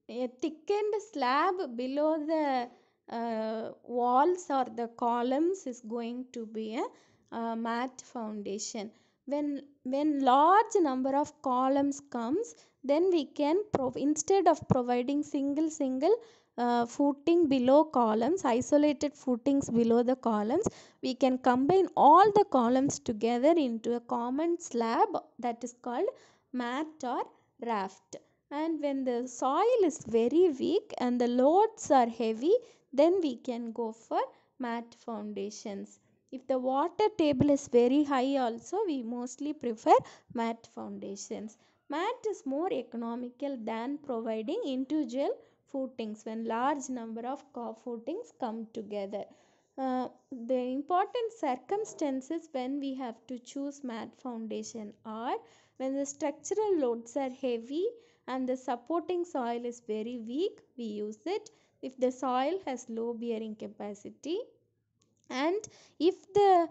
a thickened slab below the walls or the columns is going to be a mat foundation. When large number of columns comes, then we can instead of providing single footing below columns, isolated footings below the columns, we can combine all the columns together into a common slab that is called mat or raft. And when the soil is very weak and the loads are heavy, then we can go for mat foundations. If the water table is very high also, we mostly prefer mat foundations. Mat is more economical than providing individual footings when large number of footings come together. The important circumstances when we have to choose mat foundation are when the structural loads are heavy and the supporting soil is very weak, we use it. If the soil has low bearing capacity, and if the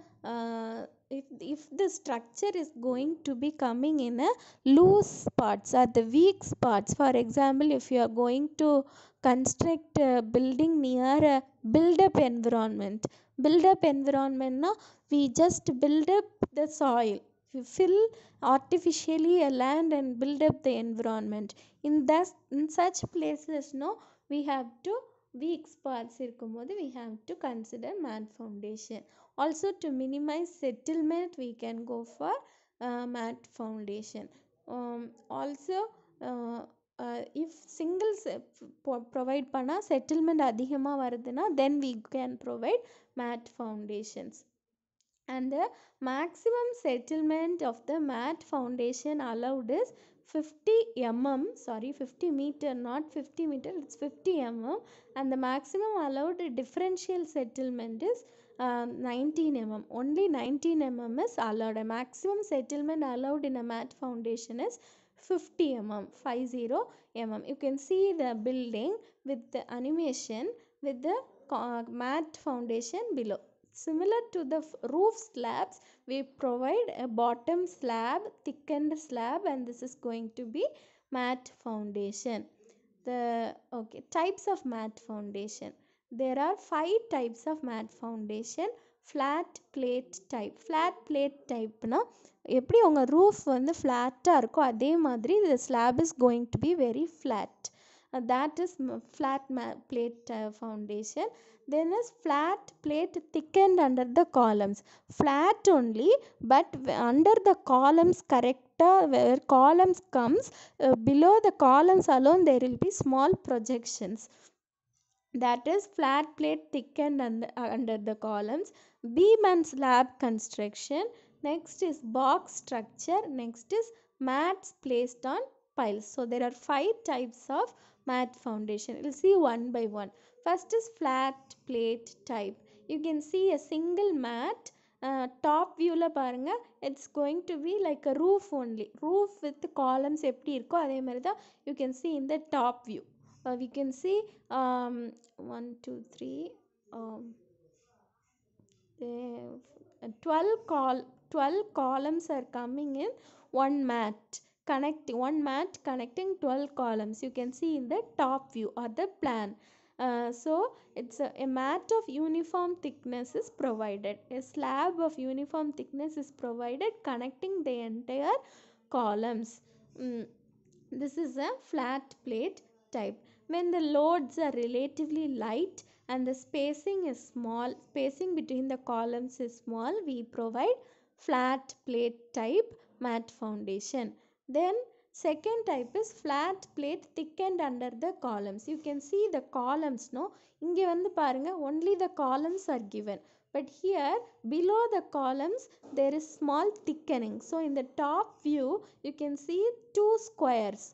structure is going to be coming in a loose spots or the weak spots, for example, if you are going to construct a building near a build up environment now, we just build up the soil, we fill artificially a land and build up the environment. In such places, no, we have to weak spots இருக்கும்போது we have to consider mat foundation. Also, to minimize settlement, we can go for mat foundation. Also, if singles provide பண்ணா settlement அதிகமாக வருதுன்னா, then we can provide mat foundations. And the maximum settlement of the mat foundation allowed is 50 meter, not 50 meter, it's 50 mm. And the maximum allowed differential settlement is 19 mm. Only 19 mm is allowed. A maximum settlement allowed in a mat foundation is 50 mm, 50 mm. You can see the building with the animation with the mat foundation below. Similar to the roof slabs, we provide a bottom slab, thickened slab, and this is going to be mat foundation. Types of mat foundation. There are 5 types of mat foundation. Flat plate type. Flat plate type na எப்படி உங்க roof வந்து ஃப்ளாட்டாக இருக்கோ அதே மாதிரி the slab is going to be very flat. That is flat plate foundation. Then is flat plate thickened under the columns. Flat only, but under the columns correcta, where columns comes, below the columns alone there will be small projections. That is flat plate thickened under the columns. Beam and slab construction. Next is box structure. Next is mats placed on piles. So there are 5 types of mat foundation. We'll see one by one. First is flat plate type. You can see a single mat. Top view la parunga, it's going to be like a roof only. Roof with columns எப்படி இருக்கோ அதே மாதிரி தான் you can see in the top view. We can see 1 2 3 12 columns are coming in one mat, connecting 12 columns. You can see in the top view or the plan. So it's a mat of uniform thickness is provided. A slab of uniform thickness is provided connecting the entire columns. This is a flat plate type. When the loads are relatively light and the spacing is small, spacing between the columns is small, we provide flat plate type mat foundation. Then second type is flat plate thickened under the columns. You can see the columns, no, இங்கே வந்து பாருங்க, only the columns are given, but here below the columns there is small thickening. So in the top view you can see two squares.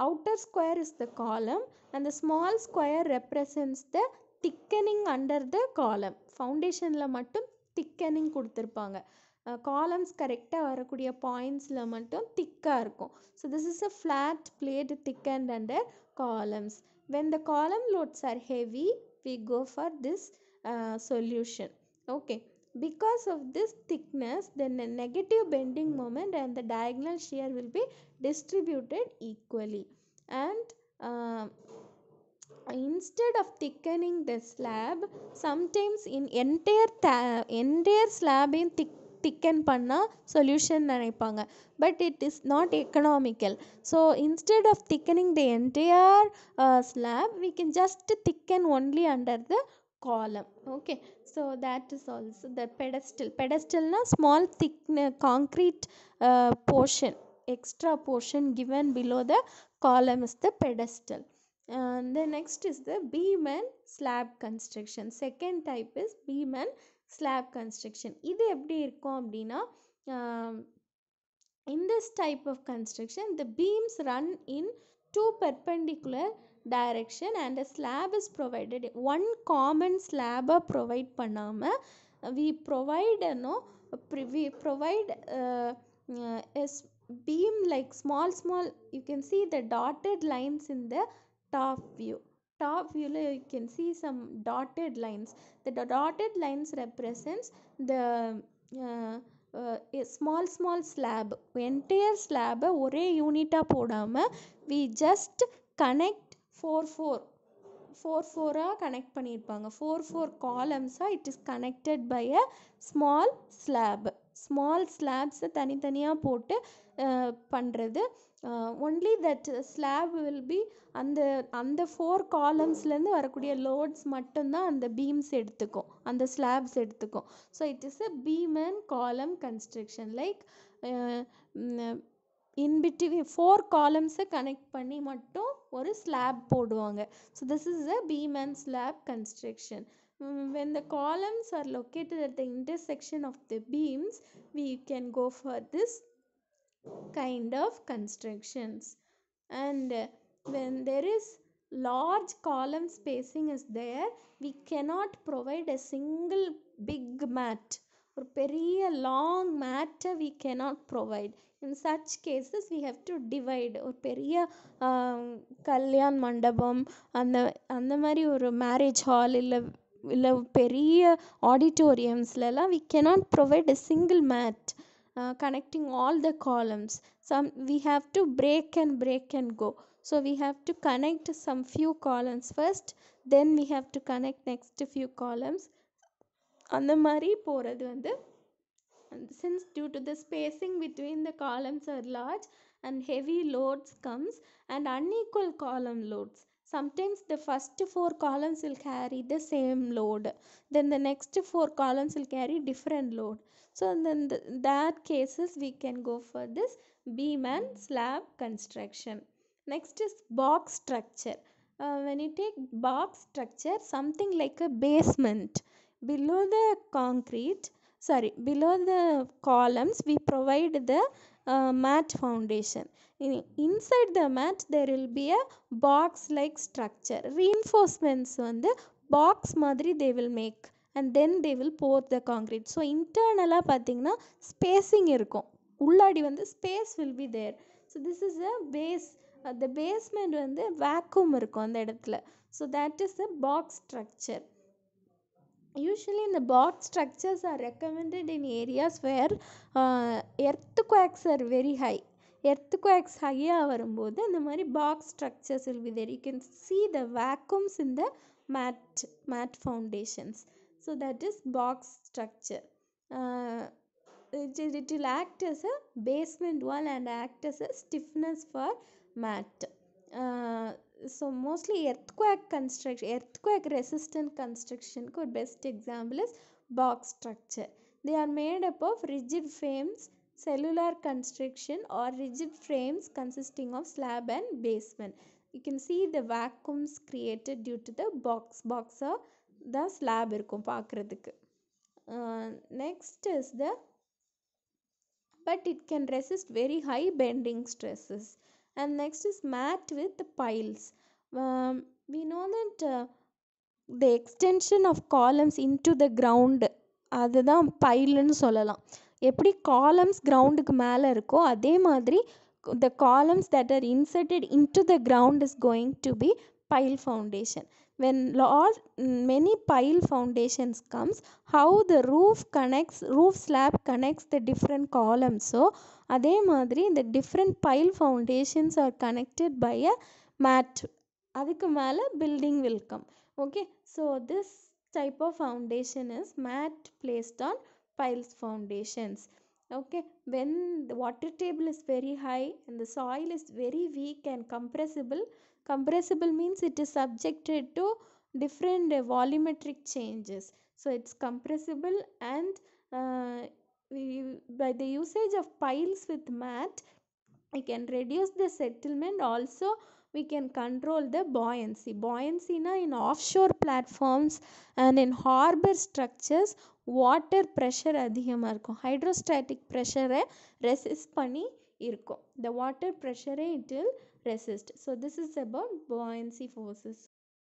Outer square is the column and the small square represents the thickening under the column. Foundationல மட்டும் thickening கொடுத்திருப்பாங்க. Columns கரெக்டாக வரக்கூடிய பாயிண்ட்ஸில் மட்டும் திக்காக இருக்கும். So this is a flat plate thickened under columns. When the column loads are heavy, we go for this solution. Okay. Because of this thickness, then the negative bending moment and the diagonal shear will be distributed equally. and instead of thickening the slab, sometimes in entire slab in thicken பண்ணா solution நினைப்பாங்க, but it is not economical. So instead of thickening the entire slab, we can just thicken only under the column. Okay, so that is also the pedestal na small thick concrete portion, extra portion given below the column is the pedestal. And the next is the beam and slab construction. Second type is beam and slab construction. இது எப்படி இருக்கும் அப்படின்னா, in this type of construction the beams run in two perpendicular direction and a slab is provided. One common slab provide பண்ணாம we provide a beam like small you can see the dotted lines in the top view. Top view you can see some dotted lines. The dotted lines represents the a small slab. Entire slab ஒரே யூனிட்டா போடாம we just connect 4 connect பண்ணியிருப்பாங்க. 4 columns it is connected by a small slabs தனித்தனியாக போட்டு பண்ணுறது. only that slab will be அந்த 4 columnsலேருந்து வரக்கூடிய loads மட்டும்தான் அந்த பீம்ஸ் எடுத்துக்கும், அந்த ஸ்லாப்ஸ் எடுத்துக்கும். So it is a beam and column construction. like in between 4 columns connect பண்ணி மட்டும் ஒரு slab போடுவாங்க. So this is a beam and slab construction. When the columns are located at the intersection of the beams, we can go for this kind of constructions. And when there is large column spacing is there, we cannot provide a single big mat. ஒரு பெரிய long mat we cannot provide. In such cases we have to divide. ஒரு பெரிய கல்யாண மண்டபம் அந்த மாதிரி ஒரு marriage hall இல்லை பெரிய ஆடிட்டோரியம்ஸ்லாம் we cannot provide a single mat connecting all the columns. Some we have to break and go. So we have to connect some few columns first, then we have to connect next few columns. அந்த மாதிரி போகிறது வந்து, since due to the spacing between the columns are large and heavy loads comes and unequal column loads, sometimes the first 4 columns will carry the same load, then the next 4 columns will carry different load. So then that cases we can go for this beam and slab construction. Next is box structure. When you take box structure, something like a basement below the columns we provide the mat foundation. Inside the mat there will be a box like structure. Reinforcements வந்து box மாதிரி they will make and then they will pour the concrete. So internal பார்த்தீங்கன்னா spacing இருக்கும், உள்ளாடி வந்து space will be there. So this is a base. The basement வந்து vacuum இருக்கும் அந்த இடத்துல. So that is the box structure. Usually the box structures are recommended in areas where earthquakes are very high. Earthquakes high வரும்போது இந்த மாதிரி box structures will be there. You can see the vacuums in the mat foundations. So that is box structure. It will act as a basement wall and act as a stiffness for mat. So mostly earthquake resistant construction ko best example is box structure. They are made up of rigid frames, cellular construction or rigid frames consisting of slab and basement. You can see the vacuums created due to the box the slab இருக்கும் பார்க்கிறதுக்கு. Next is the, but it can resist very high bending stresses. And next is mat with piles. We know that the extension of columns into the ground, அதுதான் பைல்னு சொல்லலாம். எப்படி columns groundக்கு மேலே இருக்கோ அதே மாதிரி the columns that are inserted into the ground is going to be pile foundation. When many pile foundations comes, how the roof slab connects the different columns. So அதே மாதிரி இந்த different pile foundations are connected by a mat. அதுக்கு மேலே building will come. Okay, so this type of foundation is mat placed on piles foundations. Okay, when the water table is very high and the soil is very weak and compressible means it is subjected to different volumetric changes, so it's compressible. And by the usage of piles with mat, we can reduce the settlement. Also we can control the buoyancy na in offshore platforms and in harbor structures water pressure அதிகமாக இருக்கும், hydrostatic pressure resist பண்ணி இருக்கும், the water pressure it will resist. So this is about buoyancy forces.